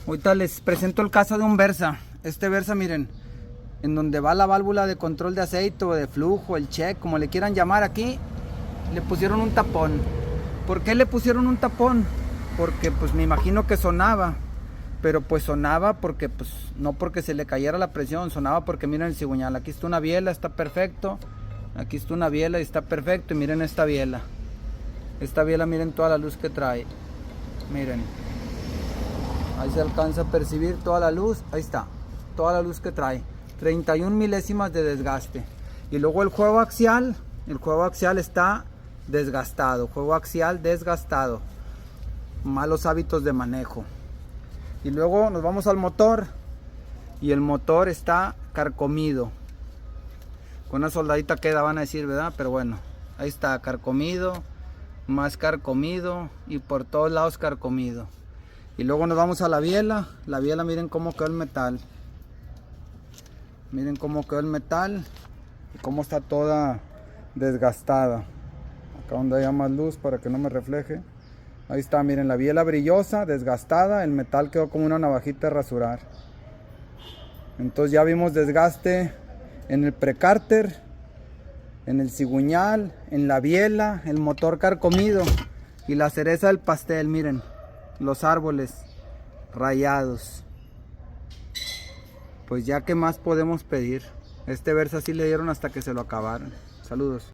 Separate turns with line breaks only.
Ahorita les presento el caso de un Versa. Este Versa, miren, en donde va la válvula de control de aceite o de flujo, el check, como le quieran llamar aquí, le pusieron un tapón. ¿Por qué le pusieron un tapón? Porque pues me imagino que sonaba, pero pues sonaba porque pues no porque se le cayera la presión, sonaba porque miren el cigüeñal, aquí está una biela, está perfecto, aquí está una biela y está perfecto, y miren esta biela, miren toda la luz que trae, miren, ahí se alcanza a percibir toda la luz, ahí está, toda la luz que trae, 31 milésimas de desgaste. Y luego el juego axial está desgastado, juego axial desgastado, malos hábitos de manejo. Y luego nos vamos al motor, y el motor está carcomido, con una soldadita queda, van a decir, ¿verdad? Pero bueno, ahí está, carcomido, más carcomido, y por todos lados carcomido. Y luego nos vamos a la biela, miren cómo quedó el metal, miren cómo quedó el metal, y cómo está toda desgastada. Acá donde haya más luz para que no me refleje. Ahí está, miren la biela brillosa, desgastada, el metal quedó como una navajita de rasurar. Entonces ya vimos desgaste en el precárter, en el cigüeñal, en la biela, el motor carcomido y la cereza del pastel, miren, los árboles rayados. Pues ya, ¿qué más podemos pedir? Este Versa sí le dieron hasta que se lo acabaron. Saludos.